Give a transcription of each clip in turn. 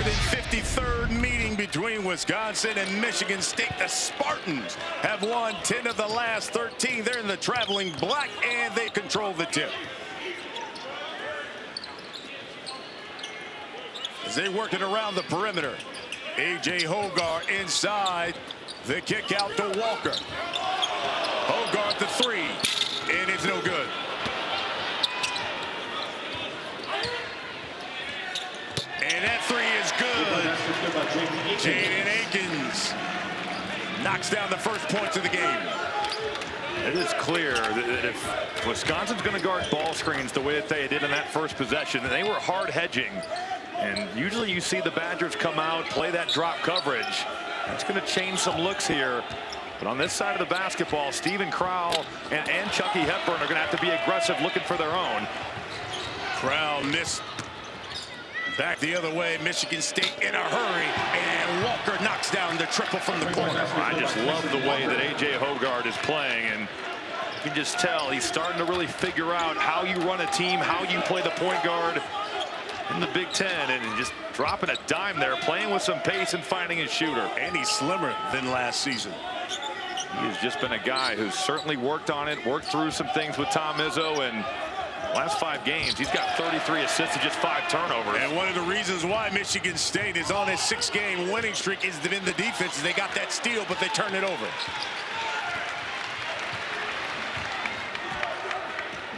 153rd meeting between Wisconsin and Michigan State. The Spartans have won 10 of the last 13. They're in the traveling black, and they control the tip. As they work it around the perimeter, A.J. Hauser inside. The kick out to Walker. Hauser the three, and it's no good. And that three is good. Jaden Akins knocks down the first points of the game. It is clear that if Wisconsin's going to guard ball screens the way that they did in that first possession, they were hard hedging. And usually you see the Badgers come out, play that drop coverage. It's going to change some looks here. But on this side of the basketball, Steven Crowell and Chucky Hepburn are going to have to be aggressive, looking for their own. Crowell missed. Back the other way, Michigan State in a hurry, and Walker knocks down the triple from the corner. I just love the way that A.J. Hauser is playing, and you can just tell he's starting to really figure out how you run a team, how you play the point guard in the Big Ten, and just dropping a dime there, playing with some pace and finding his shooter. And he's slimmer than last season. He has just been a guy who's certainly worked on it, worked through some things with Tom Izzo, and last 5 games, he's got 33 assists and just 5 turnovers. And one of the reasons why Michigan State is on his 6-game winning streak is in the defense. They got that steal, but they turned it over.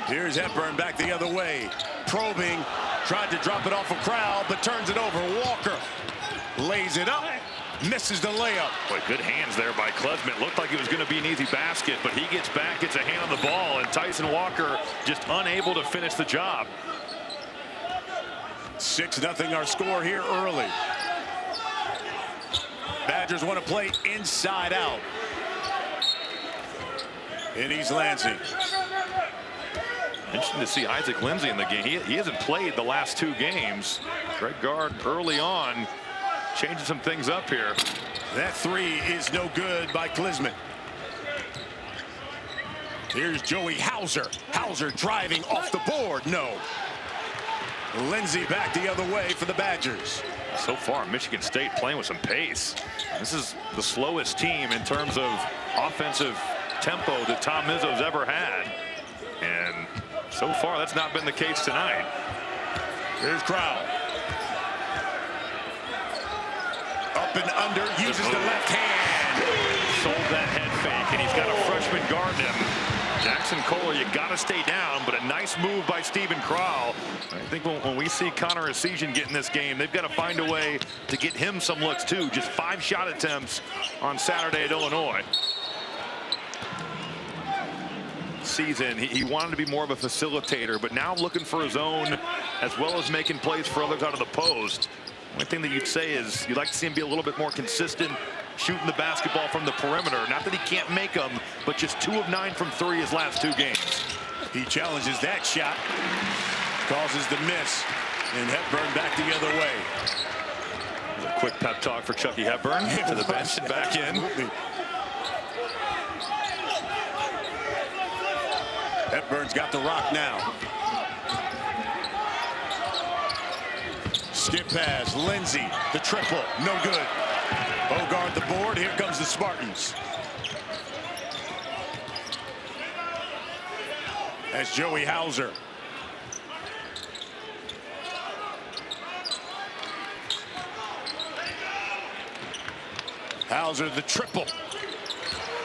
Here's Hepburn back the other way. Probing, tried to drop it off of Crowell, but turns it over. Walker lays it up. Misses the layup. Boy, good hands there by Klesmit. Looked like it was going to be an easy basket, but he gets back, gets a hand on the ball, and Tyson Walker just unable to finish the job. 6-0 our score here early. Badgers want to play inside out. In East Lansing. Interesting to see Isaac Lindsey in the game. He hasn't played the last 2 games. Greg Gard early on, changing some things up here. That three is no good by Klesmit. Here's Joey Hauser. Hauser driving off the board. No. Lindsey back the other way for the Badgers. So far, Michigan State playing with some pace. This is the slowest team in terms of offensive tempo that Tom Izzo's ever had. And so far, that's not been the case tonight. Here's Crowell. Up and under, uses the left hand. Sold that head fake, and he's got a freshman guarding him. Jackson Kohler, you got to stay down, but a nice move by Steven Crowell. I think when we see Connor Essegian get in this game, they've got to find a way to get him some looks too. Just 5 shot attempts on Saturday at Illinois. Season, he wanted to be more of a facilitator, but now looking for his own as well as making plays for others out of the post. One thing that you'd say is you'd like to see him be a little bit more consistent shooting the basketball from the perimeter. Not that he can't make them, but just 2 of 9 from 3 his last 2 games. He challenges that shot, causes the miss, and Hepburn back the other way. A quick pep talk for Chucky Hepburn to the bench and back in. Hepburn's got the rock now. Skip pass, Lindsey, the triple, no good. Hauser the board, here comes the Spartans. That's Joey Hauser. Hauser the triple.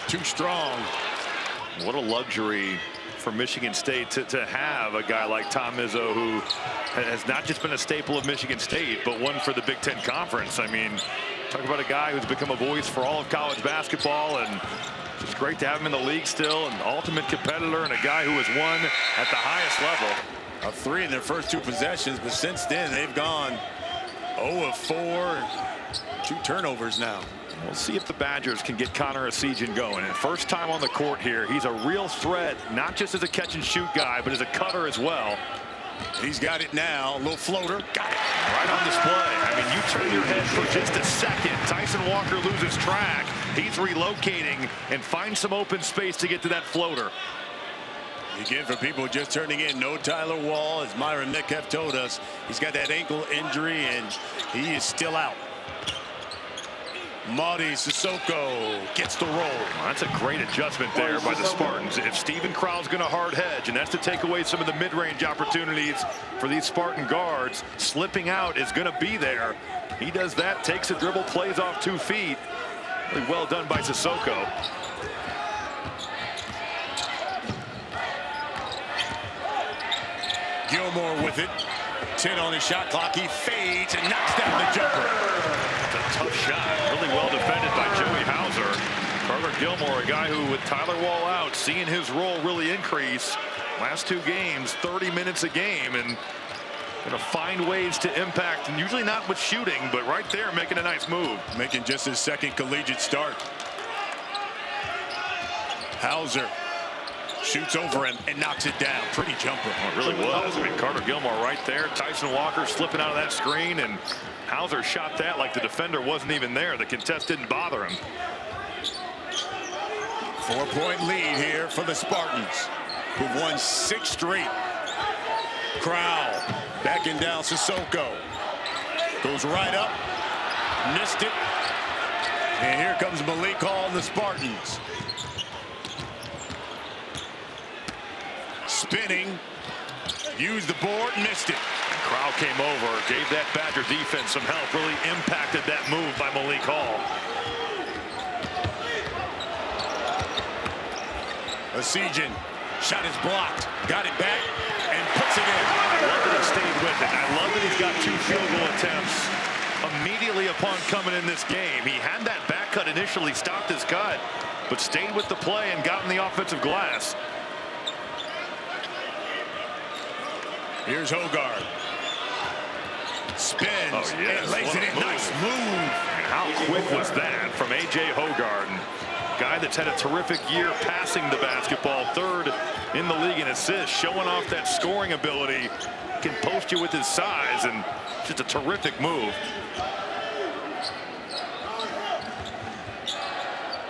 Too strong. What a luxury for Michigan State to have a guy like Tom Izzo, who has not just been a staple of Michigan State, but one for the Big Ten Conference. I mean, talk about a guy who's become a voice for all of college basketball, and it's great to have him in the league still, an ultimate competitor and a guy who has won at the highest level. A 3 in their first 2 possessions, but since then they've gone 0 of 4, 2 turnovers now. We'll see if the Badgers can get Connor Essegian going. And first time on the court here, he's a real threat, not just as a catch-and-shoot guy, but as a cutter as well. He's got it now. A little floater. Got it. Right on display. I mean, you turn your head for just a second. Tyson Walker loses track. He's relocating and finds some open space to get to that floater. Again, for people just turning in, no Tyler Wall, as Myron Metcalf told us. He's got that ankle injury, and he is still out. Marty Sissoko gets the roll. Well, that's a great adjustment there by the Spartans. If Steven Crowell's going to hard hedge, and that's to take away some of the mid-range opportunities for these Spartan guards, slipping out is going to be there. He does that, takes a dribble, plays off 2 feet. Really well done by Sissoko. Gilmore with it. 10 on his shot clock. He fades and knocks down the jumper. That's a tough shot. Really well defended by Joey Hauser. Carter Gilmore, a guy who, with Tyler Wall out, seeing his role really increase. Last 2 games, 30 minutes a game, and going to find ways to impact, and usually not with shooting, but right there making a nice move. Making just his 2nd collegiate start. Hauser shoots over him and knocks it down. Pretty jumper. Well, it really was. I mean, Carter Gilmore right there. Tyson Walker slipping out of that screen, and Hauser shot that like the defender wasn't even there. The contest didn't bother him. 4-point lead here for the Spartans, who've won 6 straight. Crowell backing down Sissoko. Goes right up. Missed it. And here comes Malik Hall and the Spartans. Spinning. Used the board. Missed it. Crowell came over. Gave that Badger defense some help. Really impacted that move by Malik Hall. Esigian. Shot is blocked. Got it back and puts it in. I love that he stayed with it. I love that he's got 2 field goal attempts immediately upon coming in this game. He had that back cut initially, stopped his cut, but stayed with the play and got in the offensive glass. Here's Hogard. Spins. Oh, yes. And lays it in. Nice move. And how quick was that from A.J. Hogard? Guy that's had a terrific year passing the basketball, 3rd in the league in assists, showing off that scoring ability. Can post you with his size, and just a terrific move.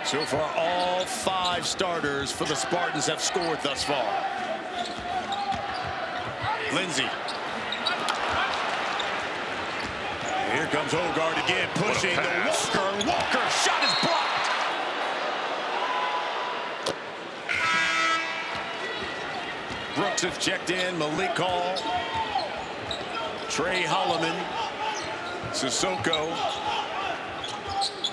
So far, all 5 starters for the Spartans have scored thus far. Lindsay. Here comes Hogard again, pushing the Walker. Walker shot is blocked. Brooks has checked in. Malik Hall. Trey Holloman. Sissoko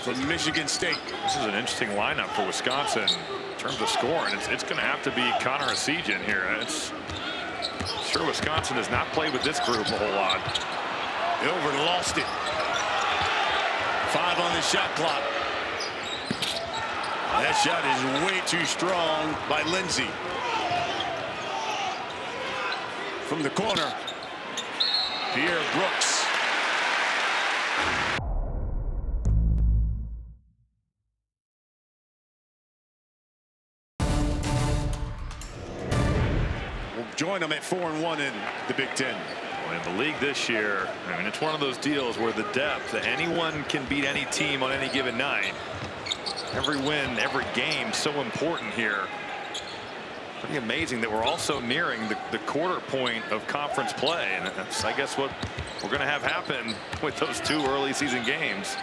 from Michigan State. This is an interesting lineup for Wisconsin in terms of scoring. It's going to have to be Connor Esigian here. Sure, Wisconsin has not played with this group a whole lot. Ilver lost it. 5 on the shot clock. That shot is way too strong by Lindsay. From the corner, Pierre Brooks. We'll join them at 4-1 in the Big Ten. In the league this year, I mean, it's one of those deals where the depth, anyone can beat any team on any given night. Every win, every game, so important here. Pretty amazing that we're also nearing the quarter point of conference play, and that's, I guess, what we're going to have happen with those 2 early season games.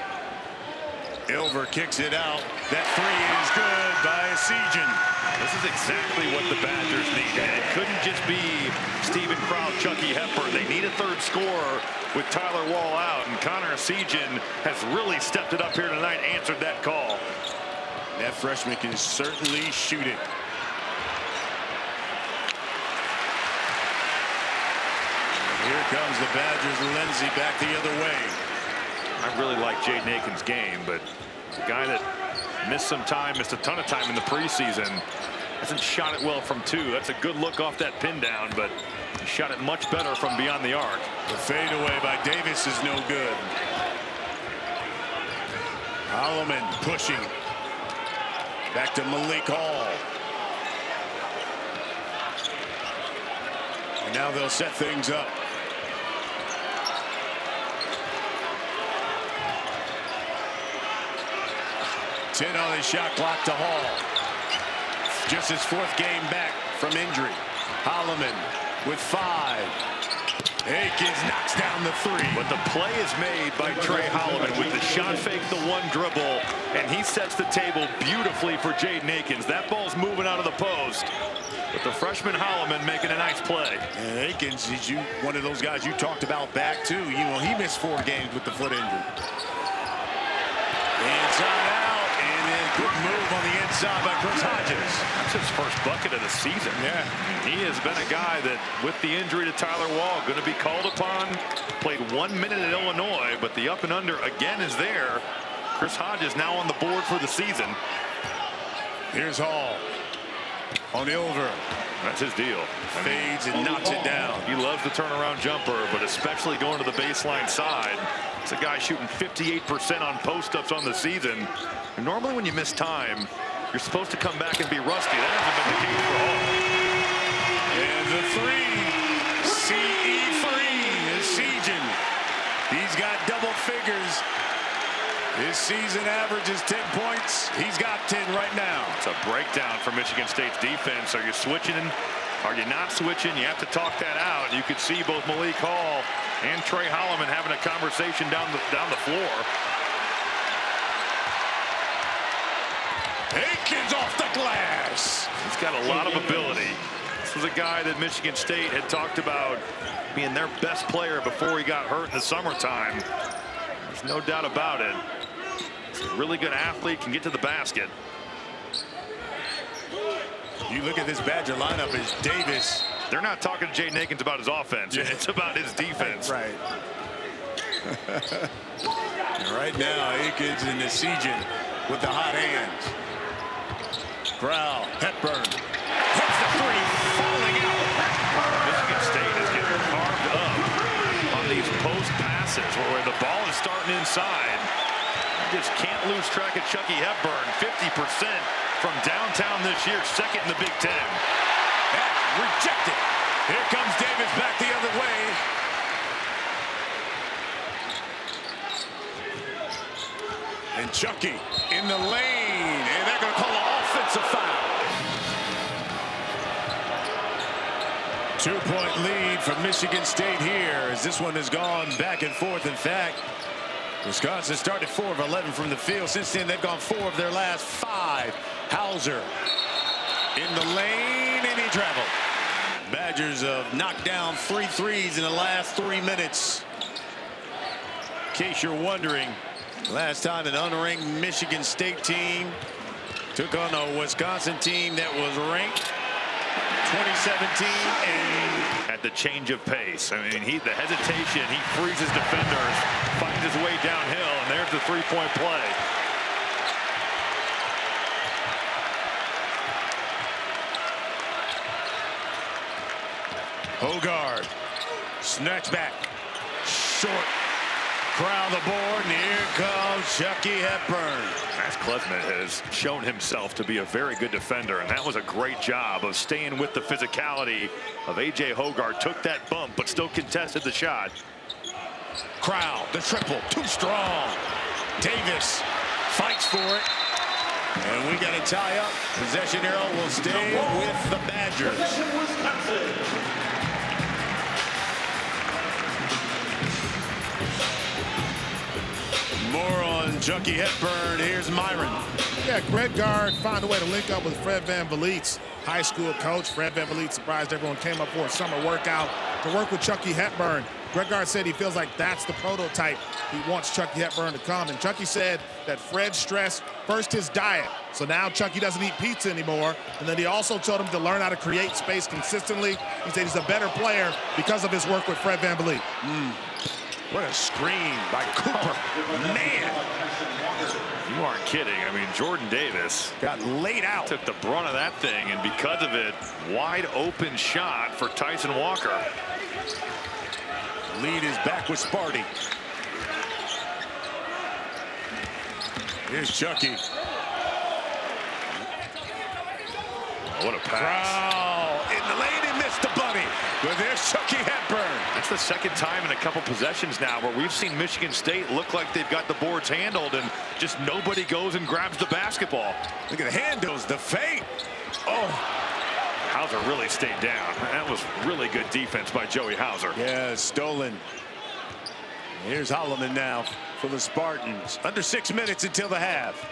Ilver kicks it out. That 3 is good by Esigian. This is exactly what the Badgers needed. It couldn't just be Steven Crowell, Chucky Hepburn. They need a 3rd scorer with Tyler Wall out, and Connor Esigian has really stepped it up here tonight, answered that call. That freshman can certainly shoot it. Here comes the Badgers. Lindsay back the other way. I really like Jaden Aiken's game, but a guy that missed some time, missed a ton of time in the preseason, hasn't shot it well from 2. That's a good look off that pin down, but he shot it much better from beyond the arc. The fadeaway by Davis is no good. Holloman pushing. Back to Malik Hall. And now they'll set things up. Ten on the shot clock to Hall. just his 4th game back from injury. Holloman with 5. Akins knocks down the 3. But the play is made by Trey Holloman with the shot fake, the 1 dribble, and he sets the table beautifully for Jaden Akins. That ball's moving out of the post, but the freshman Holloman making a nice play. And Akins is one of those guys you talked about back too. He missed 4 games with the foot injury. Inside out, and then good move on the inside by Chris Hodges. That's his first bucket of the season. Yeah. He has been a guy that, with the injury to Tyler Wall, going to be called upon. Played 1 minute at Illinois, but the up and under again is there. Chris Hodges now on the board for the season. Here's Hall on the over. That's his deal. Fades and knocks it down. He loves the turnaround jumper, but especially going to the baseline side. It's a guy shooting 58% on post-ups on the season. And normally when you miss time, you're supposed to come back and be rusty. That hasn't been the case for Hall. And the 3, CE3 is sieging. He's got double figures. His season average is 10 points. He's got 10 right now. It's a breakdown for Michigan State's defense. Are you switching? Are you not switching? You have to talk that out. You could see both Malik Hall and Trey Holloman having a conversation down the floor. Akins off the glass. He's got a lot of ability. This was a guy that Michigan State had talked about being their best player before he got hurt in the summertime. There's no doubt about it. He's a really good athlete, can get to the basket. You look at this Badger lineup as Davis. They're not talking to Jaden Akins about his offense. Yeah. It's about his defense. Right. Right now, Akins in the sieging with the hot hands. Crowell, Hepburn. Hits the 3, falling out. Michigan State is getting carved up on these post passes where the ball is starting inside. You just can't lose track of Chucky Hepburn. 50% from downtown this year, 2nd in the Big Ten. That rejected. Here comes Davis back the other way. And Chucky in the lane, and they're going to call an offensive foul. 2-point lead for Michigan State here as this one has gone back and forth. In fact, Wisconsin started 4 of 11 from the field. Since then, they've gone 4 of their last 5. Hauser in the lane, and he traveled. Badgers have knocked down 3 threes in the last 3 minutes. In case you're wondering, last time an unranked Michigan State team took on a Wisconsin team that was ranked 2017 and at the change of pace. I mean, the hesitation, he freezes defenders, finds his way downhill, and there's the 3-point play. Hogard snatch back, short. Crowd the board, and here comes Chucky Hepburn. Max Klesmit has shown himself to be a very good defender, and that was a great job of staying with the physicality of A.J. Hogard. Took that bump, but still contested the shot. Crowd, the triple, too strong. Davis fights for it. And we got a tie up. Possession arrow will stay with the Badgers. More on Chucky Hepburn. Here's Myron. Yeah, Greg Gard found a way to link up with Fred VanVleet's high school coach. Fred VanVleet surprised everyone, came up for a summer workout to work with Chucky Hepburn. Greg Gard said he feels like that's the prototype he wants Chucky Hepburn to come. And Chucky said that Fred stressed first his diet. So now Chucky doesn't eat pizza anymore. And then he also told him to learn how to create space consistently. He said he's a better player because of his work with Fred VanVleet. What a screen by Cooper. Man. You aren't kidding. I mean, Jordan Davis Got laid out. took the brunt of that thing, and because of it, wide open shot for Tyson Walker. Lead is back with Sparty. Here's Chucky. What a pass. Crowell in the lane and missed the bunny. But there's Chucky Hepburn. That's the second time in a couple possessions now where we've seen Michigan State look like they've got the boards handled and just nobody goes and grabs the basketball. Look at the handles, the fake. Oh, Hauser really stayed down. That was really good defense by Joey Hauser. yeah, stolen. Here's Holloman now for the Spartans. Under 6 minutes until the half.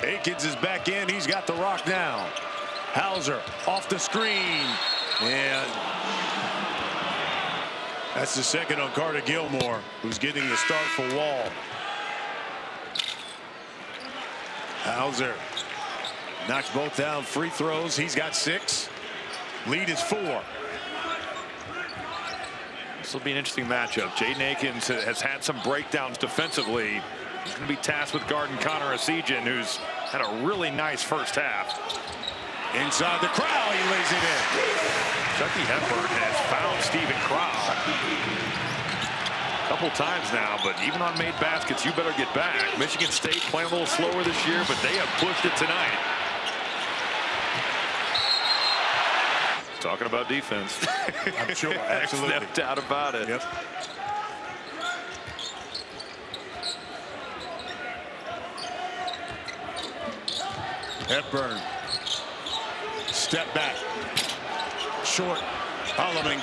Akins is back in. He's got the rock now. Hauser off the screen. And that's the second on Carter Gilmore, who's getting the start for Wall. Hauser knocks both down free throws. He's got 6. Lead is 4. This will be an interesting matchup. Jaden Akins has had some breakdowns defensively. He's going to be tasked with guarding Connor Esigian, who's had a really nice first half. Inside the crowd, he lays it in. Chucky Hepburn has found Stephen Crowell a couple times now, but even on made baskets, you better get back. Michigan State playing a little slower this year, but they have pushed it tonight. Talking about defense. I'm sure, absolutely. No doubt about it. Yep. Hepburn. Step back. Short. Holloman.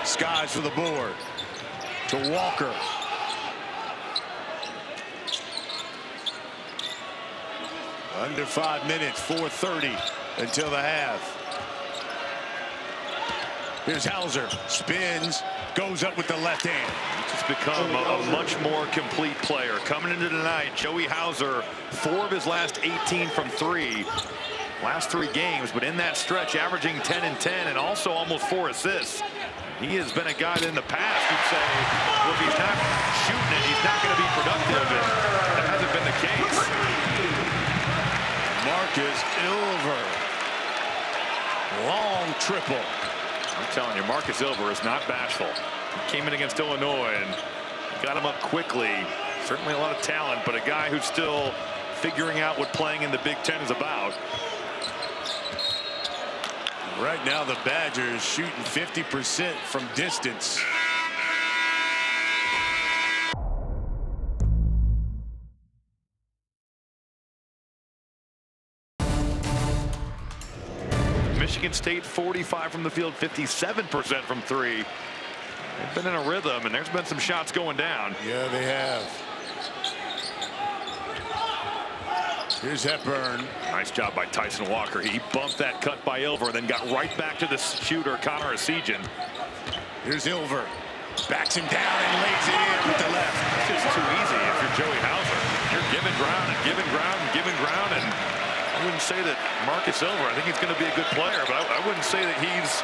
Skies for the board. To Walker. Under 5 minutes, 4:30 until the half. Here's Hauser. Spins. Goes up with the left hand. He's become a much more complete player. Coming into tonight, Joey Hauser, 4 of his last 18 from 3. Last 3 games, but in that stretch, averaging 10 and 10 and also almost 4 assists. He has been a guy that in the past you'd say, well, if he's not shooting it, he's not going to be productive, and that hasn't been the case. Marcus Ilver. Long triple. I'm telling you, Marcus Ilver is not bashful. He came in against Illinois and got him up quickly. Certainly a lot of talent, but a guy who's still figuring out what playing in the Big Ten is about. Right now, the Badgers shooting 50% from distance. Michigan State 45 from the field, 57% from 3. They've been in a rhythm, and there's been some shots going down. Yeah, they have. Here's Hepburn. Nice job by Tyson Walker. He bumped that cut by Ilver and then got right back to the shooter, Connor Esigian. Here's Ilver. Backs him down and lays it in with the left. It's just too easy if you're Joey Hauser. You're giving ground and giving ground and giving ground, and I wouldn't say that Marcus Ilver, I think he's going to be a good player, but I wouldn't say that he's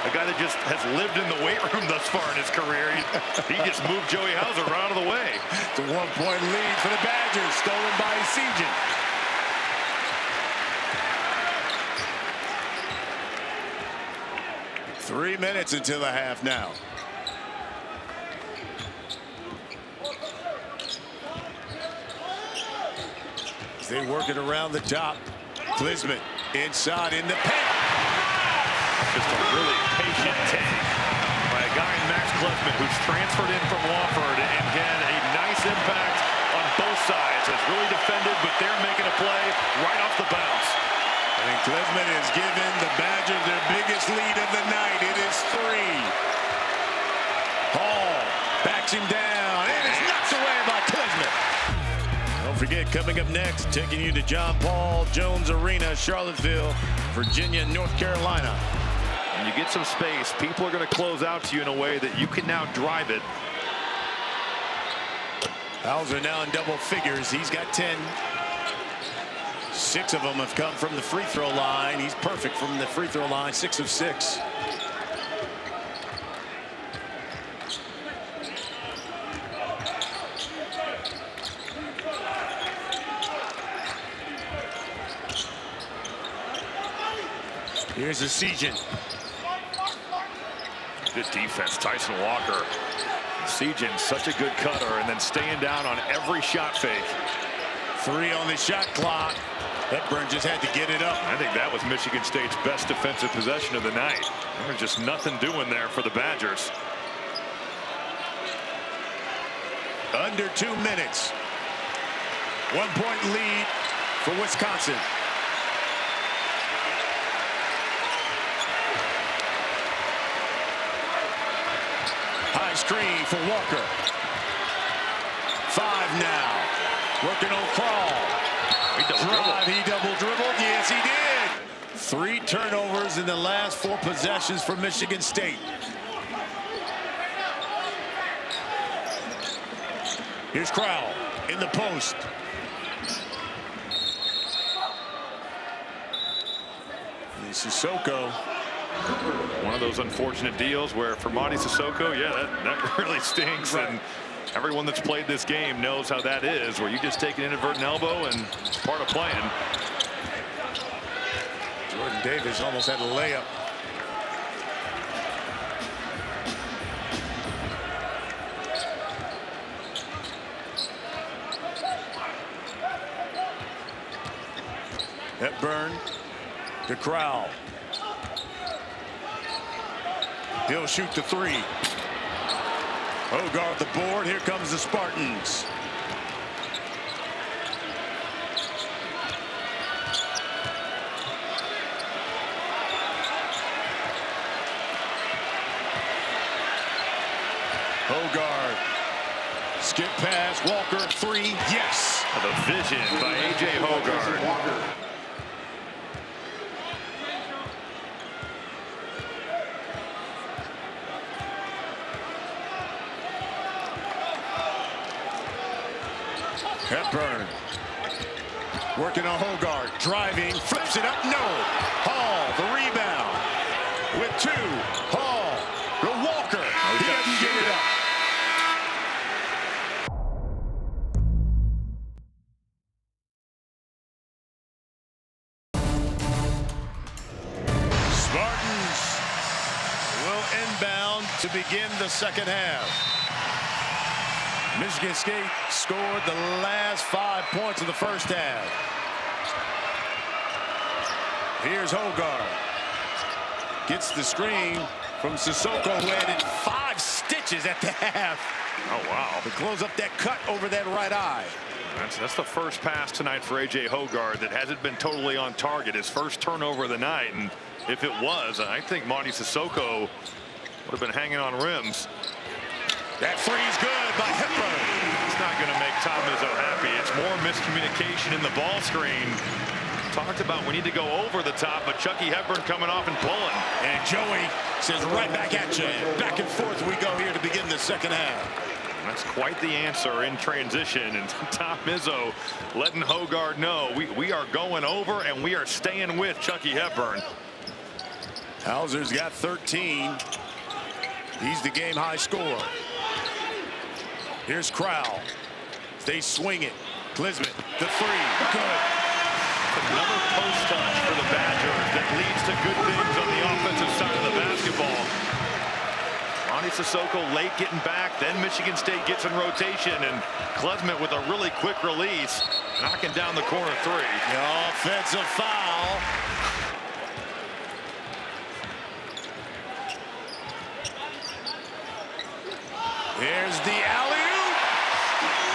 a guy that just has lived in the weight room thus far in his career. He just moved Joey Hauser out of the way. It's a 1-point lead for the Badgers, stolen by Esigian. Three minutes until the half now. As they work it around the top. Klisman inside in the paint. Just a really patient take by a guy in Max Klisman who's transferred in from Wofford and had a nice impact on both sides. Has really defended, but they're making a play right off the bounce. And Klisman has given the Badgers their biggest lead of the night. It is 3. Hall backs him down. It is knocked away by Klisman. Don't forget, coming up next, taking you to John Paul Jones Arena, Charlottesville, Virginia, North Carolina. When you get some space, people are going to close out to you in a way that you can now drive it. Hauser now in double figures. He's got 10. 6 of them have come from the free throw line. He's perfect from the free throw line, 6 of 6. Here's Esigian. Good defense, Tyson Walker. Esigian, such a good cutter, and then staying down on every shot fake. 3 on the shot clock. Hepburn just had to get it up. I think that was Michigan State's best defensive possession of the night. There was just nothing doing there for the Badgers. Under 2 minutes. 1-point lead for Wisconsin. screen for Walker. 5 now. Working on Crawl. He double dribbled. Yes, he did. 3 turnovers in the last 4 possessions for Michigan State. Here's Crowell in the post. And Sissoko. One of those unfortunate deals where for Monty Sissoko, yeah, that really stinks. Right. And everyone that's played this game knows how that is, where you just take an inadvertent elbow and it's part of playing. Jordan Davis almost had a layup. Hepburn to Crowell. He'll shoot the 3. Hogarth the board. Here comes the Spartans. Hogarth. Skip pass. Walker 3. Yes. The vision by A.J. Hogarth. Hepburn working on Hogarth, driving, flips it up, no. Hall, the rebound with 2. Hall, the Walker, he doesn't get it up. Spartans will inbound to begin the second half. Michigan State scored the last 5 points of the first half. Here's Hogarth. Gets the screen from Sissoko, who added 5 stitches at the half. Oh, wow. To close up that cut over that right eye. That's the first pass tonight for A.J. Hogarth that hasn't been totally on target. His first turnover of the night. And if it was, I think Monty Sissoko would have been hanging on rims. That three's good by Hepburn. It's not going to make Tom Izzo happy. It's more miscommunication in the ball screen. Talked about we need to go over the top, but Chucky Hepburn coming off and pulling. And Joey says right back at you. Back and forth we go here to begin the second half. That's quite the answer in transition. And Tom Izzo letting Hogarth know we are going over and we are staying with Chucky Hepburn. Hauser's got 13. He's the game high scorer. Here's Crowell. They swing it. Klisman, the 3. Good. Another post touch for the Badgers that leads to good things on the offensive side of the basketball. Monty Sissoko late getting back. Then Michigan State gets in rotation. And Klisman with a really quick release. Knocking down the corner 3. The offensive foul. Here's the alley-oop.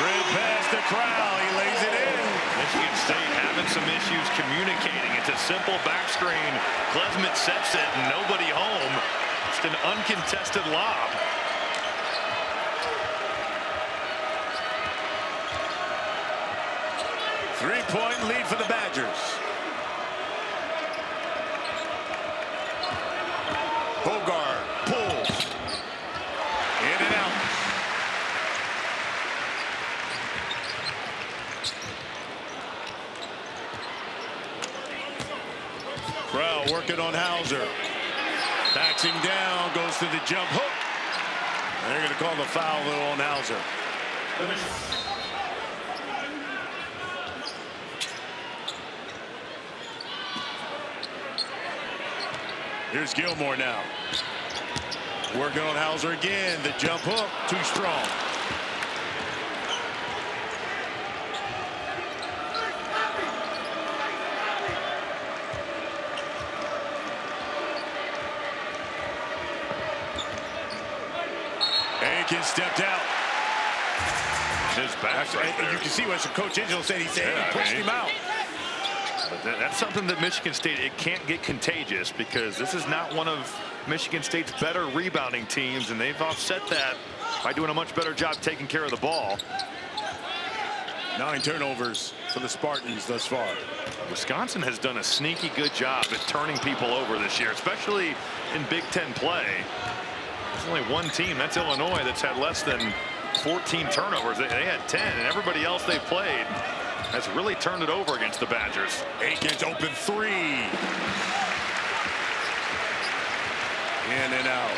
Great pass to Crowell. He lays it in. Michigan State having some issues communicating. It's a simple back screen. Klisman sets it and nobody home. Just an uncontested lob. Three-point lead for the Badgers. Hogarth pulls. In and out. Crowell working on Hauser. Backs him down, goes to the jump hook. And they're going to call the foul though on Hauser. Here's Gilmore now. Working on Hauser again. The jump hook, too strong. Aiken stepped out. His back right there. You can see what Coach Angel said. He said he pushed him out. But that's something that Michigan State, it can't get contagious because this is not one of Michigan State's better rebounding teams, and they've offset that by doing a much better job taking care of the ball. 9 turnovers for the Spartans thus far. Wisconsin has done a sneaky good job at turning people over this year, especially in Big Ten play. There's only one team, that's Illinois, that's had less than 14 turnovers. They had 10, and everybody else they've played has really turned it over against the Badgers. Aikens open 3. In and out.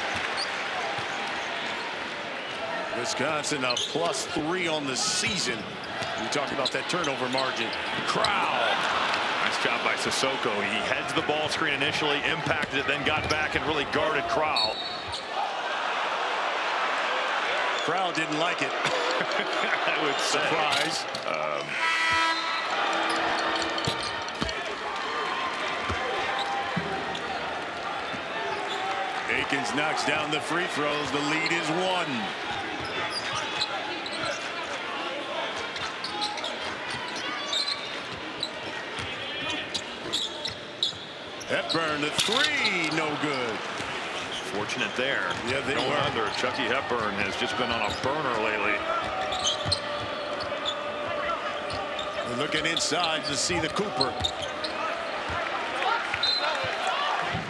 Wisconsin a +3 on the season. We talk about that turnover margin. Crowd. Nice job by Sissoko. He heads the ball screen initially, impacted it, then got back and really guarded Crowell. Crowd didn't like it. I would say. Surprise. Aikens knocks down the free throws. The lead is 1. Hepburn the 3, no good. Fortunate there. Yeah, they no were. wonder Chucky Hepburn has just been on a burner lately. We're looking inside to see the Cooper.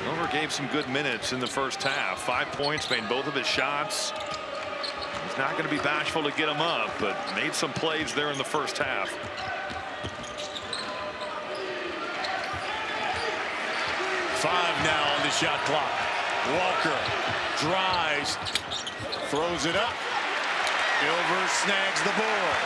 Over gave some good minutes in the first half. 5 points, made both of his shots. He's not going to be bashful to get him up, but made some plays there in the first half. Five now on the shot clock. Walker drives, throws it up. Ilver snags the board.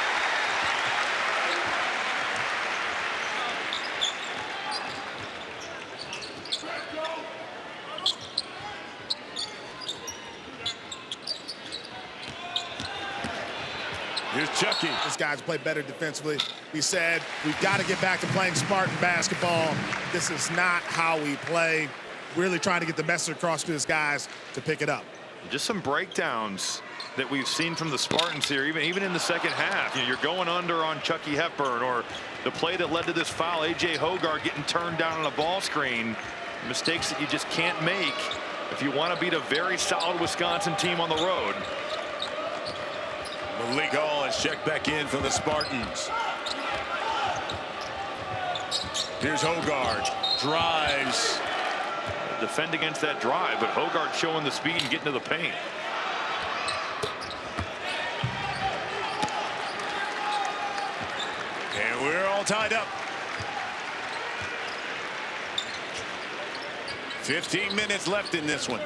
Here's Chucky. This guy's played better defensively. We said we've got to get back to playing Spartan basketball. This is not how we play. Really trying to get the message across to his guys to pick it up. Just some breakdowns that we've seen from the Spartans here, even in the second half. You know, you're going under on Chucky Hepburn, or the play that led to this foul, A.J. Hogarth getting turned down on a ball screen. Mistakes that you just can't make if you want to beat a very solid Wisconsin team on the road. Malik Hall is checked back in for the Spartans. Here's Hogarth. Drives. Defend against that drive, but Hogarth showing the speed and getting to the paint. And we're all tied up. 15 minutes left in this one.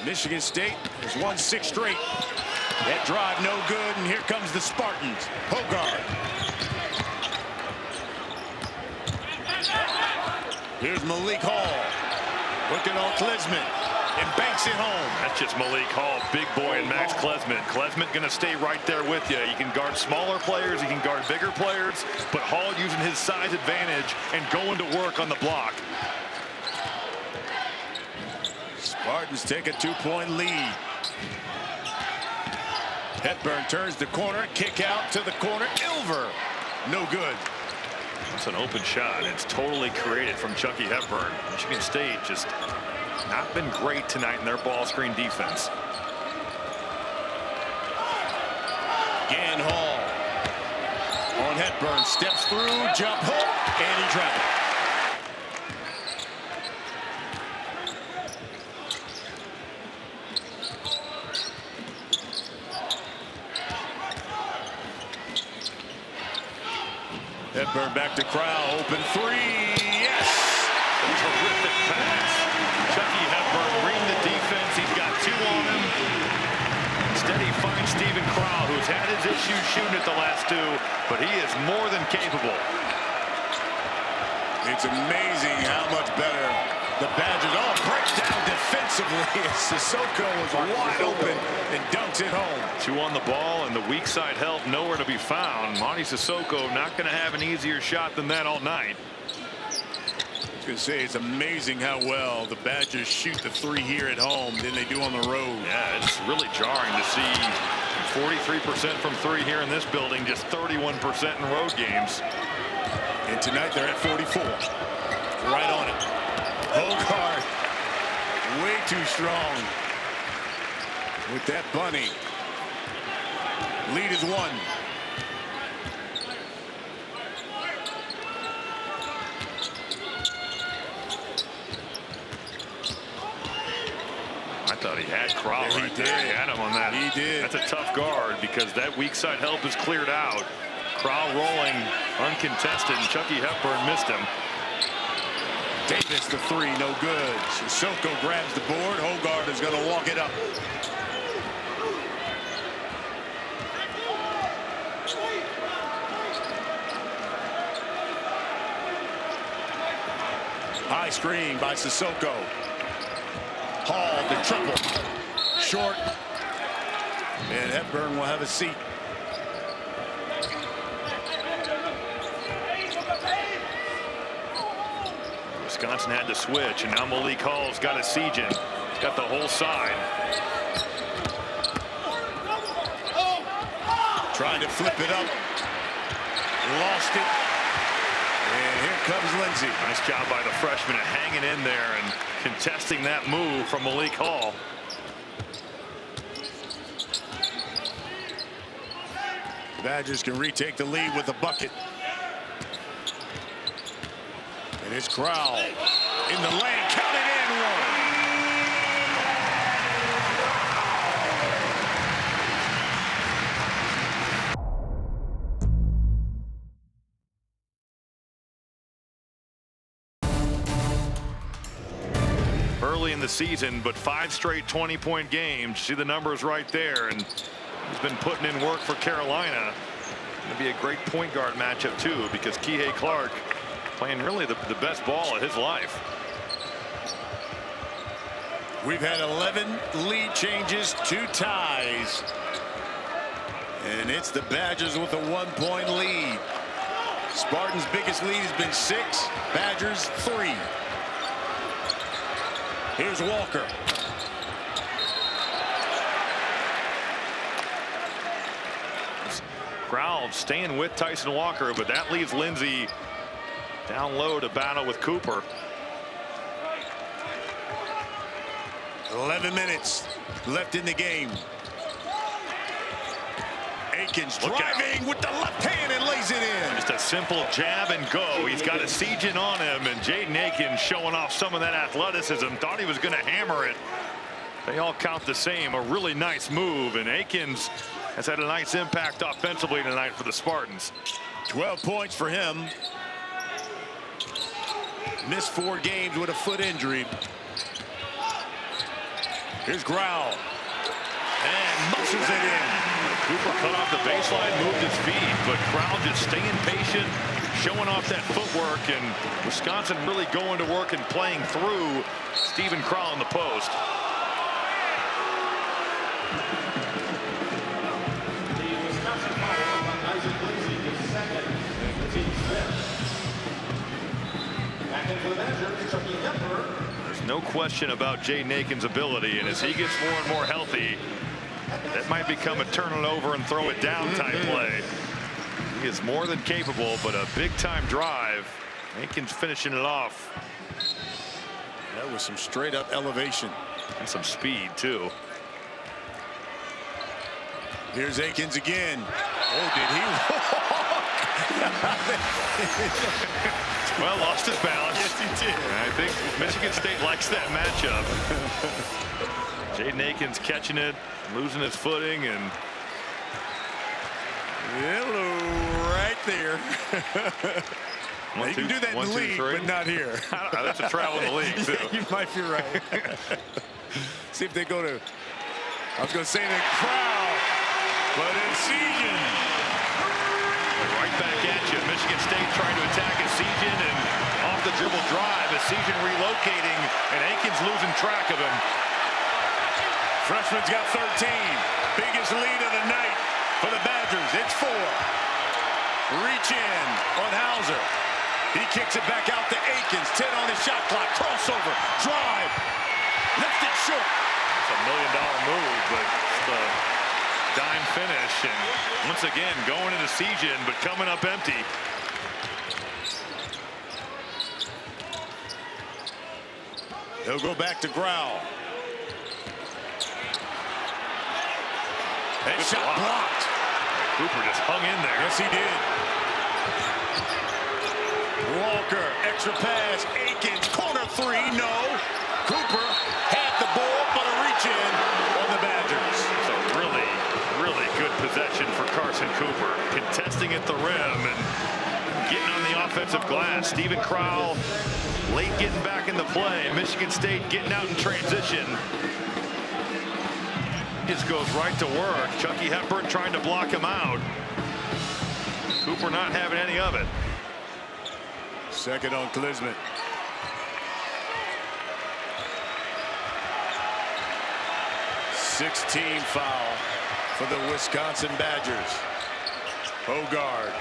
Michigan State has won 6 straight. That drive no good, and here comes the Spartans. Hogarth. Here's Malik Hall. Working on Klesmit. And banks it home. That's just Malik Hall, big boy, and Max Klesmit. Klesmit going to stay right there with you. You can guard smaller players, you can guard bigger players, but Hall using his size advantage and going to work on the block. Spartans take a 2-point lead. Hepburn turns the corner, kick out to the corner. Ilver, no good. It's an open shot. It's totally created from Chucky Hepburn. Michigan State just not been great tonight in their ball screen defense. Gann Hall on Hepburn, steps through, jump hook, and he travels. Hepburn back to Crowell, open 3, yes! A terrific pass. Chucky Hepburn reading the defense. He's got 2 on him. Instead, he finds Stephen Crowell, who's had his issues shooting at the last 2, but he is more than capable. It's amazing how much better the Badgers break down defensively as Sissoko was wide open and dunks it home. 2 on the ball, and the weak side help nowhere to be found. Monty Sissoko not going to have an easier shot than that all night. I was going to say, it's amazing how well the Badgers shoot the 3 here at home than they do on the road. Yeah, it's really jarring to see 43% from 3 here in this building, just 31% in road games. And tonight they're at 44. Right on it. Hogarth, way too strong. with that bunny. Lead is 1. I thought he had Crow Yeah, right there. He had him on that. He did. That's a tough guard because that weak side help is cleared out. Crow rolling uncontested, and Chucky Hepburn missed him. Davis the 3, no good. Sissoko grabs the board. Hogard is going to walk it up. High screen by Sissoko. Hall the triple. Short. And Hepburn will have a seat. Wisconsin had to switch, and now Malik Hall's got a siege in. He's got the whole side. Trying to flip it up. Lost it. And here comes Lindsey. Nice job by the freshman at hanging in there and contesting that move from Malik Hall. Badgers can retake the lead with a bucket. And it's Crowell in the lane. Count it in. 1. Early in the season, but 5 straight 20-point games. See the numbers right there, and he's been putting in work for Carolina. Going to be a great point guard matchup too, because Kihei Clark playing really the best ball of his life. We've had 11 lead changes, 2 ties. And it's the Badgers with a 1-point lead. Spartans' biggest lead has been 6, Badgers 3. Here's Walker. Growl staying with Tyson Walker, but that leaves Lindsey down low to battle with Cooper. 11 minutes left in the game. Akins driving with the left hand and lays it in. Just a simple jab and go. He's got a siege in on him, and Jaden Akins showing off some of that athleticism. Thought he was going to hammer it. They all count the same. A really nice move, and Akins has had a nice impact offensively tonight for the Spartans. 12 points for him. Missed 4 games with a foot injury. Here's Growl. And muscles it in. Cooper cut off the baseline, moved his feet, but Crowell just staying patient, showing off that footwork, and Wisconsin really going to work and playing through Stephen Crowell in the post. There's no question about Jaden Akins' ability, and as he gets more and more healthy, that might become a turn it over and throw it down type play. He is more than capable, but a big time drive. Akins finishing it off. That was some straight up elevation. And some speed too. Here's Akins again. Oh, did he walk? Well, lost his balance. Yes, he did. And I think Michigan State likes that matchup. Jaden Akins catching it, losing his footing, and hello, right there. You can do that in the league, but not here. That's a travel in the league, too. Yeah, you might be right. See if they go to, I was going to say the crowd, but it's Seagen. Right back at you. Michigan State trying to attack a Seagen, and off the dribble drive, a Seagen relocating, and Akins losing track of him. Freshman's got 13. Biggest lead of the night for the Badgers. It's 4. Reach in on Hauser. He kicks it back out to Akins. 10 on the shot clock. Crossover. Drive. Left it short. It's $1 million move, but the dime finish. And once again, going into Seagen, but coming up empty. They'll go back to Growl. That shot blocked. Cooper just hung in there. Yes, he did. Walker, extra pass. Akins, corner three, no. Cooper had the ball, but a reach in on the Badgers. So really, really good possession for Carson Cooper. Contesting at the rim and getting on the offensive glass. Steven Crowell late getting back in the play. Michigan State getting out in transition. Just goes right to work. Chucky Hepburn trying to block him out. Cooper not having any of it. Second on Klisman. Sixteen foul for the Wisconsin Badgers. Hogard.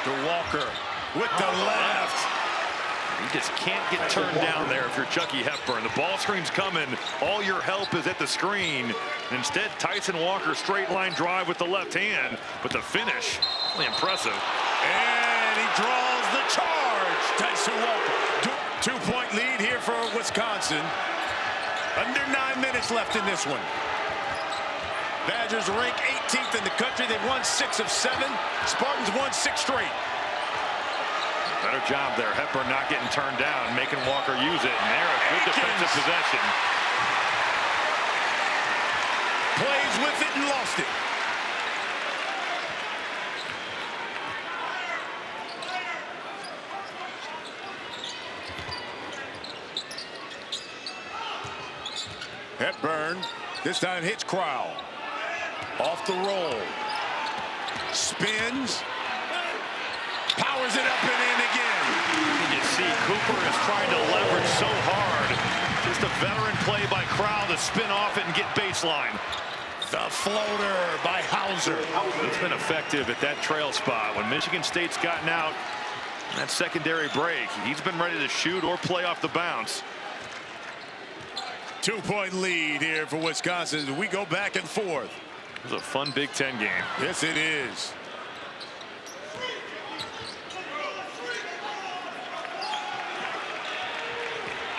To Walker with the left. You just can't get turned down there if you're Chucky Hepburn. The ball screen's coming. All your help is at the screen. Instead, Tyson Walker straight line drive with the left hand. But the finish, really impressive. And he draws the charge. Tyson Walker. Two-point lead here for Wisconsin. Under 9 minutes left in this one. Badgers rank 18th in the country. They've won 6 of 7. Spartans won 6 straight. Better job there. Hepburn not getting turned down, making Walker use it. And there, a good defensive possession. Plays with it and lost it. Hepburn this time hits Crowell. Off the roll. Spins. Powers it up and in again. You see Cooper is trying to leverage so hard. Just a veteran play by Crowell to spin off it and get baseline. The floater by Hauser. It's been effective at that trail spot. When Michigan State's gotten out that secondary break, he's been ready to shoot or play off the bounce. 2-point lead here for Wisconsin. We go back and forth. It was a fun Big Ten game. Yes, it is.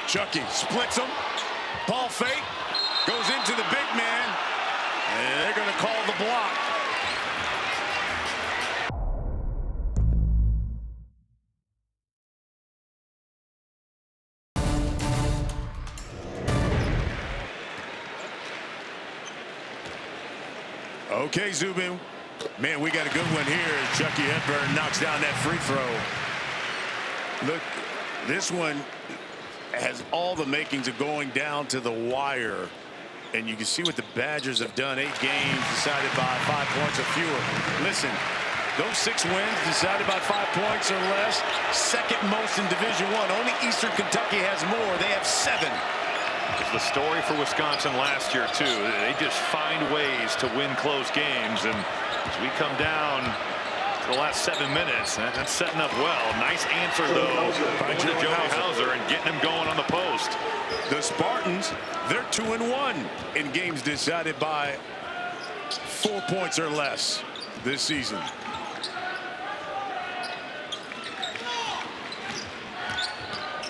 Chucky splits him. Ball fake. Goes into the big man. And they're going to call the block. Okay, Zubin. Man, we got a good one here. Chucky Hepburn knocks down that free throw. Look, this one has all the makings of going down to the wire. And you can see what the Badgers have done. 8 games decided by 5 points or fewer. Listen, those 6 wins decided by 5 points or less. Second most in Division I. Only Eastern Kentucky has more. They have 7. It's the story for Wisconsin last year, too. They just find ways to win close games. And as we come down to the last 7 minutes, that's setting up well. Nice answer, though, by Joey Hauser and getting him going on the post. The Spartans, they're 2-1 in games decided by 4 points or less this season.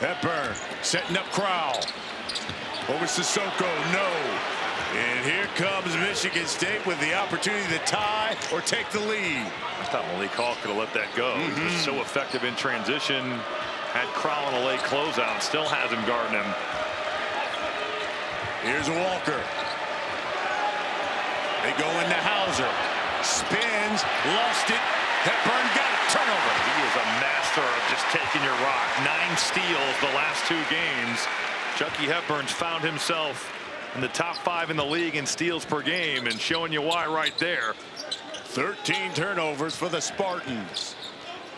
Hepburn setting up Crowell. Over Sissoko, no. And here comes Michigan State with the opportunity to tie or take the lead. I thought Malik Hall could have let that go. He was so effective in transition. Had Crowell on a late closeout. Still has him guarding him. Here's Walker. They go into Hauser. Spins, lost it. Hepburn got it. Turnover. He is a master of just taking your rock. 9 steals the last 2 games. Chucky Hepburn's found himself in the top 5 in the league in steals per game, and showing you why right there. 13 turnovers for the Spartans.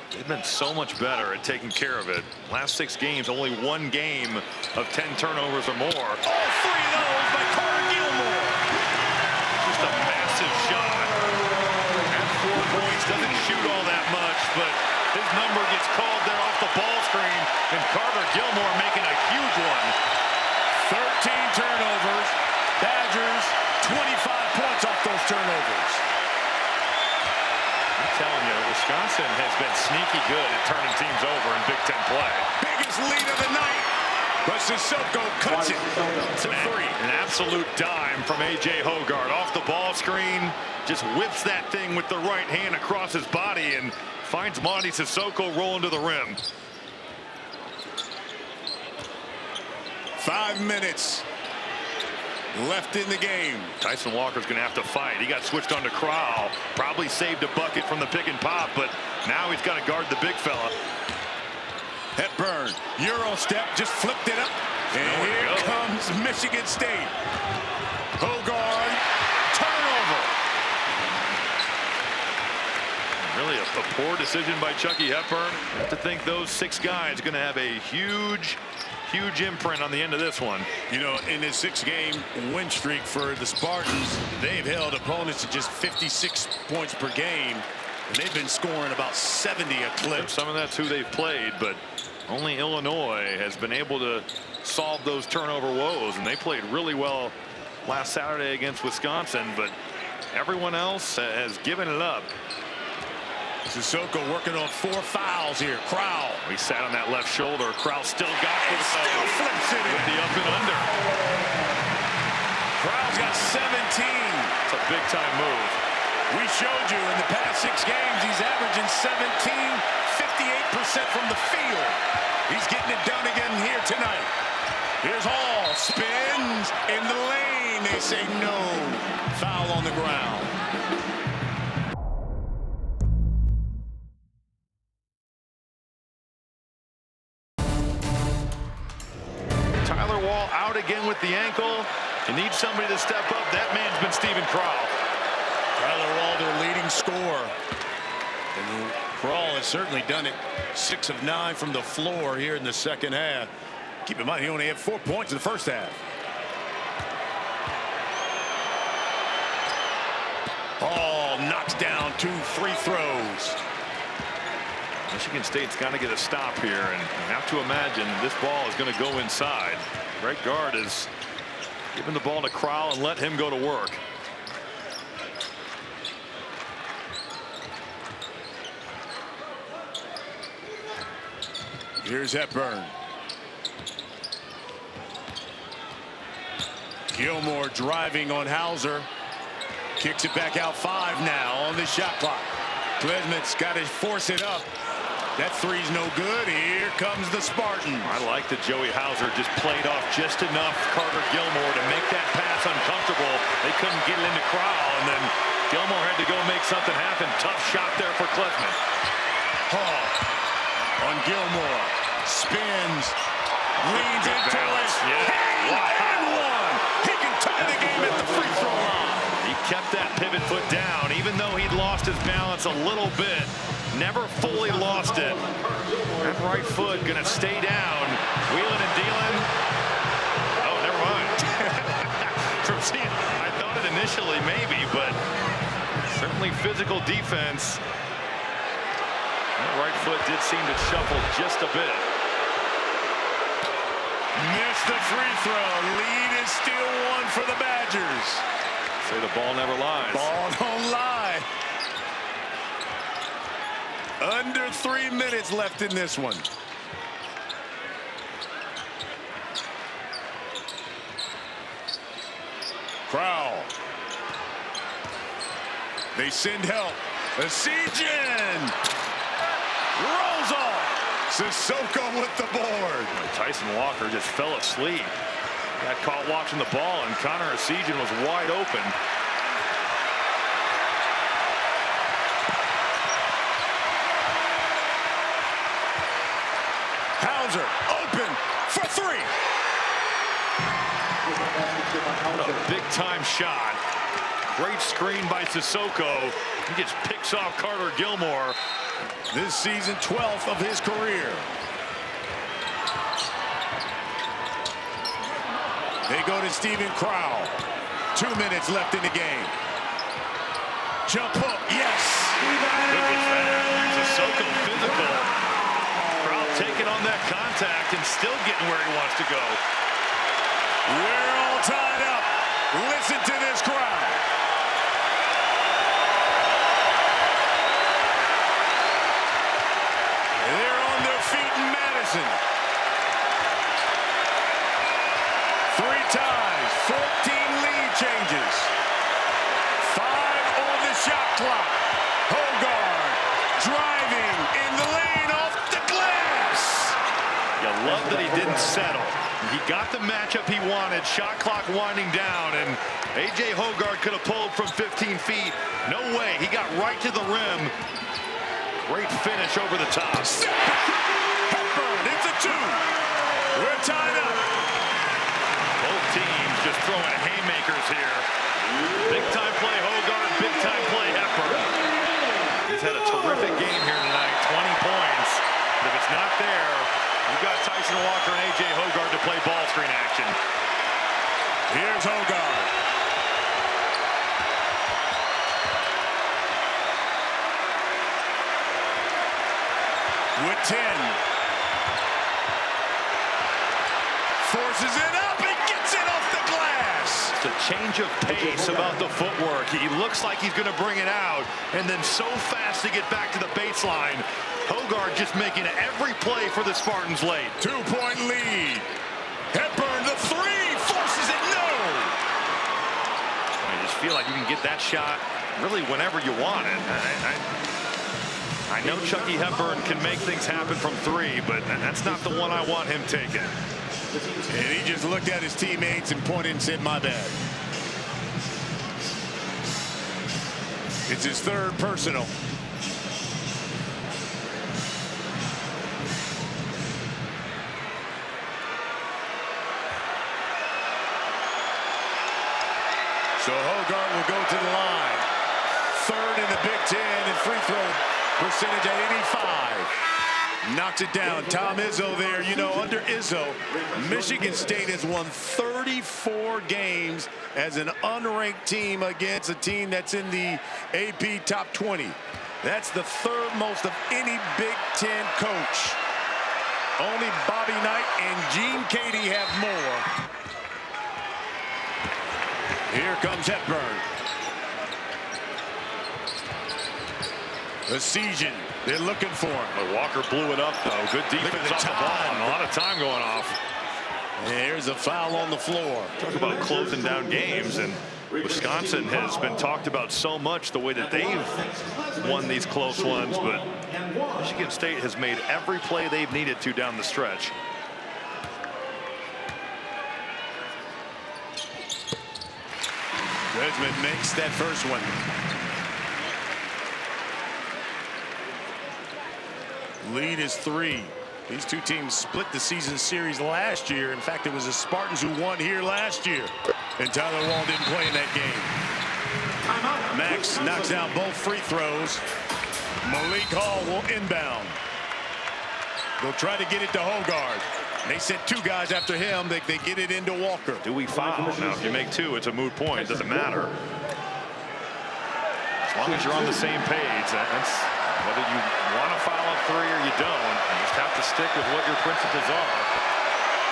They've been so much better at taking care of it. Last 6 games, only 1 game of 10 turnovers or more. All 3 of those by Carter Gilmore. Just a massive shot. At 4 points, doesn't shoot all that much, but his number gets called there off the ball screen, and Carter Gilmore making a huge one. 13 turnovers. Badgers 25 points off those turnovers. I'm telling you, Wisconsin has been sneaky good at turning teams over in Big Ten play. Biggest lead of the night. But Sissoko cuts it to three. An absolute dime from A.J. Hoggard off the ball screen. Just whips that thing with the right hand across his body and finds Monty Sissoko rolling to the rim. 5 minutes left in the game. Tyson Walker's going to have to fight. He got switched on to Crowell. Probably saved a bucket from the pick and pop, but now he's got to guard the big fella. Hepburn, Euro step, just flipped it up. And here comes Michigan State. Hoggard, turnover. Really a poor decision by Chucky Hepburn. I have to think those 6 guys are going to have a huge imprint on the end of this one. You know, in this 6-game win streak for the Spartans, they've held opponents to just 56 points per game. And they've been scoring about 70 a clip. Some of that's who they've played, but only Illinois has been able to solve those turnover woes. And they played really well last Saturday against Wisconsin, but everyone else has given it up. Sissoko working on 4 fouls here. Crowell. He sat on that left shoulder. Crowell still got it. Still flips it with the up and under. Crowell's got 17. It's a big time move. We showed you in the past 6 games he's averaging 17, 58% from the field. He's getting it done again here tonight. Here's Hall, spins in the lane. They say no. Foul on the ground. Tyler Wall out again with the ankle. You need somebody to step up. That man's been Stephen Crowell. Tyler Wall, their leading scorer. And Crowell has certainly done it. 6 of 9 from the floor here in the second half. Keep in mind, he only had 4 points in the first half. Hall knocks down 2 free throws. Michigan State's got to get a stop here, and you have to imagine this ball is going to go inside. Greg Gard is giving the ball to Crowell and let him go to work. Here's Hepburn. Gilmore driving on Hauser. Kicks it back out 5 now on the shot clock. Klesmit's got to force it up. That three's no good. Here comes the Spartans. I like that Joey Hauser just played off just enough Carter Gilmore to make that pass uncomfortable. They couldn't get it into Crowell, and then Gilmore had to go make something happen. Tough shot there for Klesmit. Hall on Gilmore. Spins. Leans into it. And one. He can tie the game at the free throw line. He kept that pivot foot down, even though he'd lost his balance a little bit. Never fully lost it. That right foot gonna stay down. Wheeling and dealing. Oh, never mind. From seeing, I thought it initially maybe, but certainly physical defense. That right foot did seem to shuffle just a bit. Missed the free throw. Lead is still 1 for the Badgers. Say the ball never lies. Ball don't lie. Under 3 minutes left in this one. Crowell. They send help. Asijian rolls off. Sissoko with the board. Tyson Walker just fell asleep. Got caught watching the ball, and Connor Asijian was wide open. Hauser open for 3. What a big-time shot. Great screen by Sissoko. He just picks off Carter Gilmore. This season 12th of his career. They go to Stephen Crowell. 2 minutes left in the game. Jump hook, yes. Good was that. Sissoko physical. Crowell taking on that contact and still getting where he wants to go. We're all tied up. Listen to this crowd. They're on their feet in Madison. clock. Hogard driving in the lane off the glass. You love that he didn't settle. He got the matchup he wanted. Shot clock winding down, and A.J. Hogard could have pulled from 15 feet. No way. He got right to the rim. Great finish over the top. Hepburn, it's a 2. We're tied up. Both teams just throwing haymakers here. Big time play Hogard, big time play Hepburn. He's had a terrific game here tonight. 20 points. But if it's not there, you've got Tyson Walker and A.J. Hogard to play ball screen action. Here's Hogard. With 10. Forces it up and gets it off the glass. It's a change of pace about the footwork. He looks like he's going to bring it out, and then so fast to get back to the baseline. Hogard just making every play for the Spartans late. 2-point lead. Hepburn, the 3, forces it, no. I just feel like you can get that shot really whenever you want it. I know Chucky Hepburn can make things happen from 3, but that's not the one I want him taking. And he just looked at his teammates and pointed and said, my bad. It's his 3rd personal. So Hogard will go to the line. 3rd in the Big Ten in free throw percentage at 85. Knocks it down. Tom Izzo there. You know, under Izzo, Michigan State has won 34 games as an unranked team against a team that's in the AP top 20. That's the 3rd most of any Big Ten coach. Only Bobby Knight and Gene Katie have more. Here comes Hepburn. Essegian, they're looking for him. But Walker blew it up, though. Good defense off the ball. And a lot of time going off. And here's a foul on the floor. Talk about closing down games, and Wisconsin has been talked about so much, the way that they've won these close ones, but Michigan State has made every play they've needed to down the stretch. Redmond makes that first one. Lead is 3. These two teams split the season series last year. In fact, it was the Spartans who won here last year. And Tyler Wall didn't play in that game. Max knocks down both free throws. Malik Hall will inbound. They'll try to get it to Hogard. They sent 2 guys after him. They get it into Walker. Do we foul? Now, if you make 2, it's a moot point. It doesn't matter. As long as you're on the same page, that's whether you want to foul at 3 or you don't. You just have to stick with what your principles are.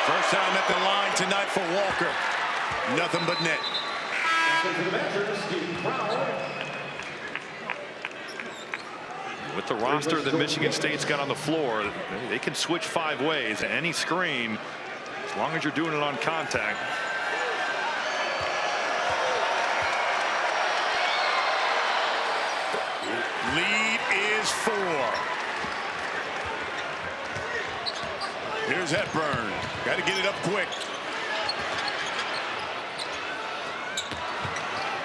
First time at the line tonight for Walker. Nothing but net. With the roster that Michigan State's got on the floor, they can switch 5 ways. Any screen, as long as you're doing it on contact. Lead is 4. Here's Hepburn. Got to get it up quick.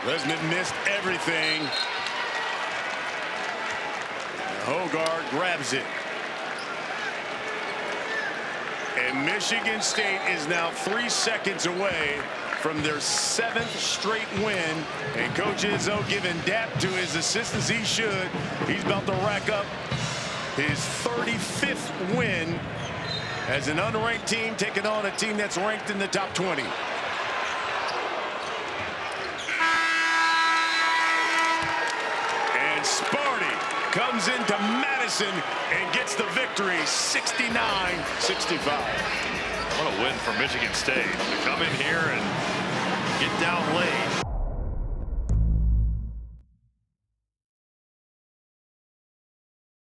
Lesmond missed everything. Hogard grabs it. And Michigan State is now 3 seconds away from their 7th straight win. And Coach Izzo giving dap to his assistants. He should. He's about to rack up his 35th win as an unranked team taking on a team that's ranked in the top 20. And Sparty comes into Madison and gets the victory, 69-65. What a win for Michigan State to come in here and get down late.